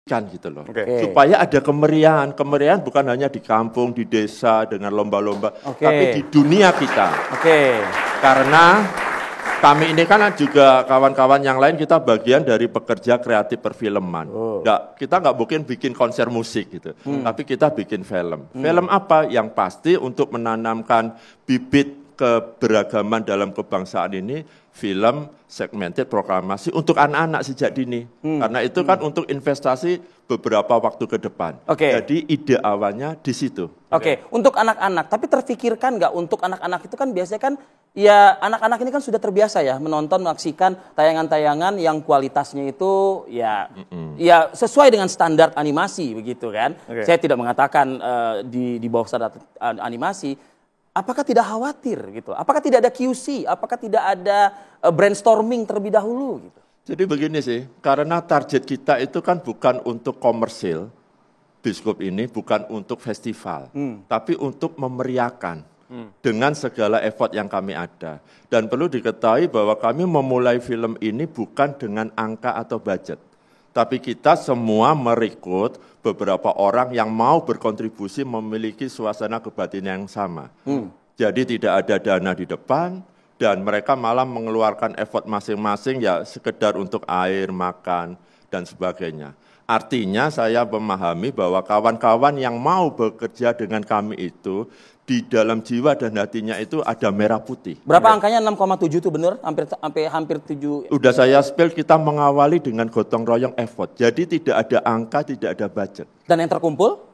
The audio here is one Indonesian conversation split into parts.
kan gitu loh. Oke. Supaya ada kemeriahan. Kemeriahan bukan hanya di kampung, di desa dengan lomba-lomba, tapi di dunia kita. Karena kami ini kan juga kawan-kawan yang lain kita bagian dari pekerja kreatif perfilman. Kita nggak mungkin bikin konser musik gitu, tapi kita bikin film. Film apa? Yang pasti untuk menanamkan bibit keberagaman dalam kebangsaan ini, film segmented proklamasi untuk anak-anak sejak dini. Karena itu kan untuk investasi beberapa waktu ke depan. Jadi ide awalnya di situ. Untuk anak-anak, tapi terfikirkan nggak untuk anak-anak itu kan biasanya kan, ya anak-anak ini kan sudah terbiasa ya menonton, menyaksikan tayangan-tayangan yang kualitasnya itu ya sesuai dengan standar animasi begitu kan. Saya tidak mengatakan di bawah standar animasi. Apakah tidak khawatir gitu? Apakah tidak ada QC? Apakah tidak ada brainstorming terlebih dahulu gitu? Jadi begini sih, karena target kita itu kan bukan untuk komersil, Biskop ini bukan untuk festival, tapi untuk memeriahkan dengan segala effort yang kami ada. Dan perlu diketahui bahwa kami memulai film ini bukan dengan angka atau budget, tapi kita semua merekrut beberapa orang yang mau berkontribusi memiliki suasana kebatinan yang sama. Jadi tidak ada dana di depan, dan mereka malah mengeluarkan effort masing-masing ya sekedar untuk air, makan, dan sebagainya. Artinya saya memahami bahwa kawan-kawan yang mau bekerja dengan kami itu, di dalam jiwa dan hatinya itu ada merah putih. Berapa angkanya 6,7 itu benar? Hampir 7. Udah saya spill, kita mengawali dengan gotong royong effort. Jadi tidak ada angka, tidak ada budget. Dan yang terkumpul?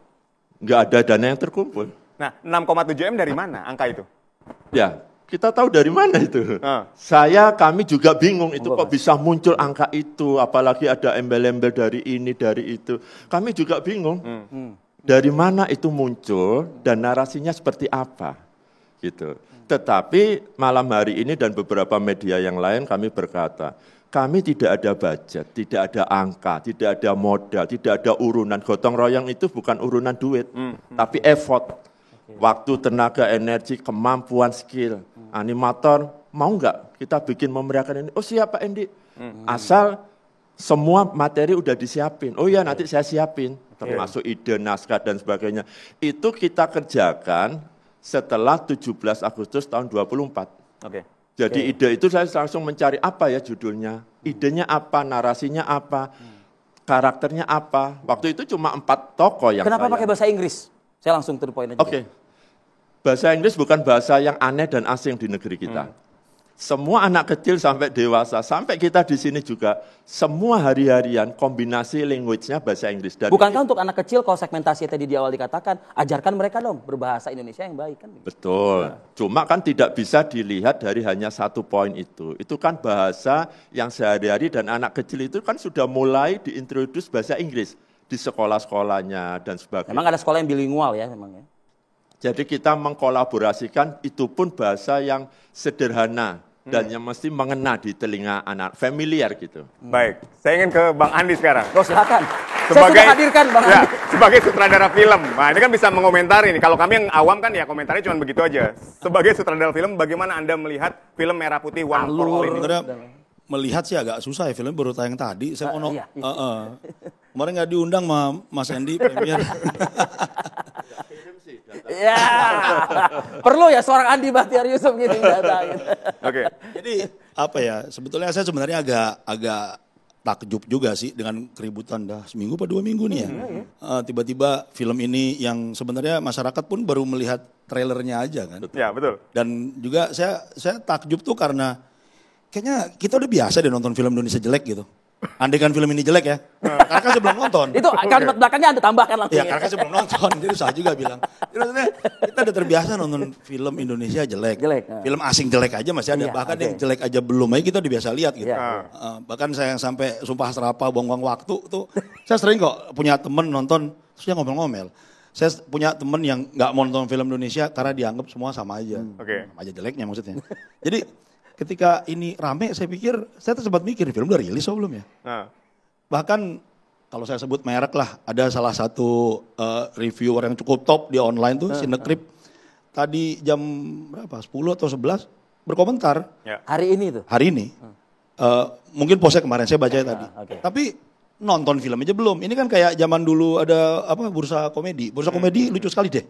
Nggak ada dana yang terkumpul. Nah, 6,7 M dari mana angka itu? Ya, kita tahu dari mana itu. Kami juga bingung itu kok bisa muncul angka itu. Apalagi ada embel-embel dari ini, dari itu. Kami juga bingung. Dari mana itu muncul dan narasinya seperti apa gitu. Tetapi malam hari ini dan beberapa media yang lain kami berkata, kami tidak ada budget, tidak ada angka, tidak ada modal, tidak ada urunan. Gotong royong itu bukan urunan duit, tapi effort. Waktu, tenaga, energi, kemampuan, skill. Animator, mau nggak kita bikin memeriahkan ini? Oh siap Pak Endi. Asal semua materi udah disiapin. Oh ya nanti saya siapin. Termasuk ide, naskah, dan sebagainya. Itu kita kerjakan setelah 17 Agustus tahun 24. Jadi ide itu saya langsung mencari apa ya judulnya. Idenya apa, narasinya apa, karakternya apa. Waktu itu cuma 4 tokoh yang Kenapa pakai bahasa Inggris? Saya langsung to the point aja. Bahasa Inggris bukan bahasa yang aneh dan asing di negeri kita. Semua anak kecil sampai dewasa, sampai kita di sini juga, semua hari-harian kombinasi language-nya bahasa Inggris. Dan bukankah untuk anak kecil kalau segmentasi tadi di awal dikatakan, ajarkan mereka dong berbahasa Indonesia yang baik kan? Betul. Cuma kan tidak bisa dilihat dari hanya satu poin itu. Itu kan bahasa yang sehari-hari dan anak kecil itu kan sudah mulai diintroduce bahasa Inggris di sekolah-sekolahnya dan sebagainya. Memang ada sekolah yang bilingual ya memang ya. Jadi kita mengkolaborasikan itu pun bahasa yang sederhana dan yang mesti mengena di telinga anak, familiar gitu. Baik, saya ingin ke Bang Andi sekarang. Silakan. Saya sudah hadirkan Bang Andi. Sebagai sutradara film, nah ini kan bisa mengomentari nih. Kalau kami yang awam kan ya komentarnya cuma begitu aja. Sebagai sutradara film, bagaimana Anda melihat film Merah Putih One for All ini? Melihat sih agak susah ya, film baru tayang tadi. Saya mau kemarin nggak diundang sama Mas Andi premier. Ya, perlu ya seorang Andi Bahtiar Yusuf gini data. Jadi apa ya? Sebetulnya saya sebenarnya agak takjub juga sih dengan keributan dah seminggu atau 2 minggu nih ya. Tiba-tiba film ini yang sebenarnya masyarakat pun baru melihat trailernya aja kan. Ya betul. Dan juga saya takjub tuh karena kayaknya kita udah biasa deh nonton film Indonesia jelek gitu. Andai kan film ini jelek ya, karena kan saya belum nonton. Itu kalimat belakangnya Anda tambahkan langsung. Iya, karena kan saya belum nonton, jadi saya juga bilang. Maksudnya kita udah terbiasa nonton film Indonesia jelek. Film asing jelek aja masih ada, bahkan yang jelek aja belum aja kita udah biasa lihat gitu. Bahkan saya yang sampai sumpah serapah buang-buang waktu tuh, saya sering kok punya temen nonton, terus dia ngomel-ngomel. Saya punya temen yang nggak mau nonton film Indonesia karena dianggap semua sama aja. Sama aja jeleknya maksudnya. Jadi ketika ini rame, saya tuh sempat mikir, film udah rilis atau belum ya? Bahkan kalau saya sebut merek lah, ada salah satu reviewer yang cukup top di online tuh, Cinecrip. Tadi jam berapa, 10 atau 11, berkomentar. Hari ini tuh? Hari ini. Mungkin postnya kemarin, saya baca tadi. Tapi nonton film aja belum. Ini kan kayak zaman dulu ada apa bursa komedi. Bursa komedi lucu sekali deh.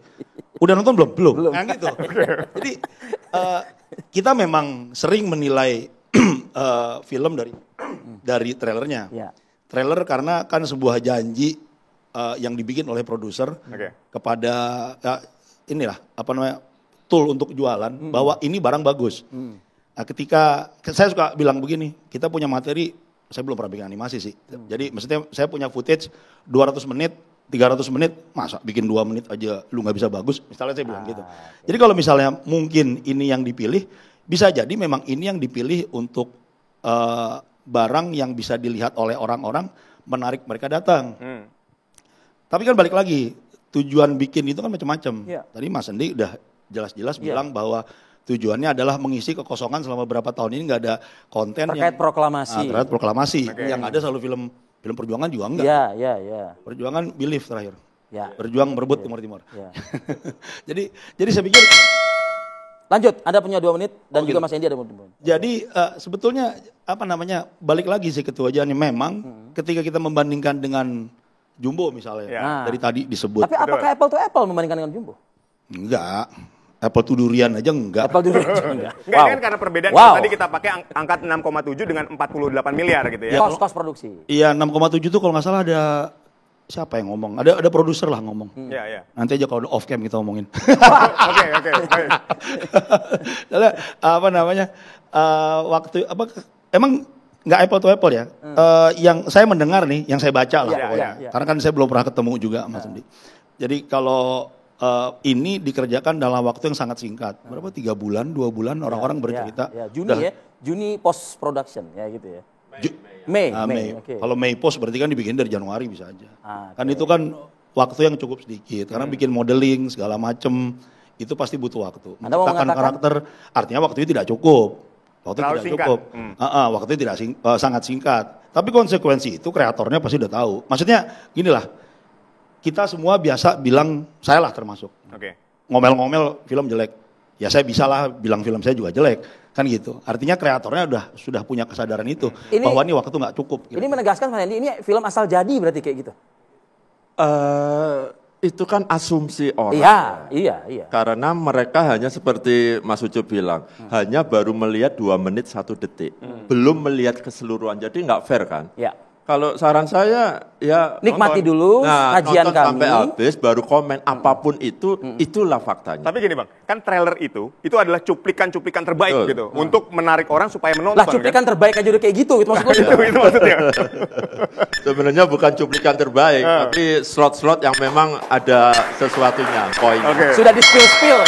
Udah nonton belum? Belum. Nah gitu. Jadi kita memang sering menilai film dari trailernya. Ya. Trailer karena kan sebuah janji yang dibikin oleh produser kepada inilah apa namanya tool untuk jualan bahwa ini barang bagus. Nah, ketika saya suka bilang begini, kita punya materi, saya belum pernah bikin animasi sih. Jadi maksudnya saya punya footage 200 menit, 300 menit, masa bikin 2 menit aja lu nggak bisa bagus? Misalnya saya bilang gitu. Jadi kalau misalnya mungkin ini yang dipilih, bisa jadi memang ini yang dipilih untuk barang yang bisa dilihat oleh orang-orang, menarik mereka datang. Tapi kan balik lagi, tujuan bikin itu kan macam-macam. Tadi Mas Endi udah jelas-jelas bilang bahwa tujuannya adalah mengisi kekosongan selama beberapa tahun ini nggak ada konten terkait proklamasi. Terkait proklamasi. Yang ada selalu film perjuangan juga enggak. Iya. Perjuangan belief terakhir. Ya. Berjuang berebut Timur-Timur. Ya. jadi saya pikir lanjut, Anda punya 2 menit dan juga Mas Endi ada 2 menit. Jadi sebetulnya apa namanya balik lagi sih ketua Jani memang ketika kita membandingkan dengan Jumbo misalnya dari tadi disebut. Tapi apakah apple to apple membandingkan dengan Jumbo? Enggak. Apple to durian aja enggak. Apple to durian aja enggak. Enggak kan karena perbedaan kalau tadi kita pakai angka 6,7 dengan 48 miliar gitu ya. Kos produksi. Iya 6,7 tuh kalau nggak salah ada siapa yang ngomong? Ada produser lah ngomong. Iya. Nanti aja kalau off cam kita ngomongin. Oke. Apa namanya? Waktu apa? Emang nggak apple to apple ya? Yang saya mendengar nih, yang saya baca lah pokoknya. Karena kan saya belum pernah ketemu juga Mas Endi. Jadi kalau ini dikerjakan dalam waktu yang sangat singkat. Berapa? 3 bulan, 2 bulan orang-orang bercerita. Juni post production ya gitu ya. Mei. Okay. Kalau Mei post berarti kan dibikin dari Januari bisa aja. Kan itu kan waktu yang cukup sedikit. Karena bikin modeling segala macem itu pasti butuh waktu. Menciptakan karakter artinya waktu itu tidak cukup. Waktu itu tidak sangat singkat. Tapi konsekuensi itu kreatornya pasti udah tahu. Maksudnya gini lah. Kita semua biasa bilang, saya lah termasuk. Ngomel-ngomel film jelek. Ya saya bisa lah bilang film saya juga jelek. Kan gitu. Artinya kreatornya sudah punya kesadaran itu. Bahwa ini waktu nggak cukup. Ini menegaskan Mas Endi, ini film asal jadi berarti kayak gitu? Itu kan asumsi orang. Iya. Karena mereka hanya seperti Mas Ucup bilang, hanya baru melihat 2 menit 1 detik. Belum melihat keseluruhan. Jadi nggak fair kan? Iya. Kalau saran saya ya nikmati dulu kajian kami sampai habis baru komen apapun itu itulah faktanya. Tapi gini Bang, kan trailer itu adalah cuplikan-cuplikan terbaik gitu untuk menarik orang supaya menonton. Lah cuplikan terbaik aja udah kayak gitu maksudnya. Itu maksudnya. Sebenarnya bukan cuplikan terbaik, tapi slot-slot yang memang ada sesuatunya, poin. Sudah di spill.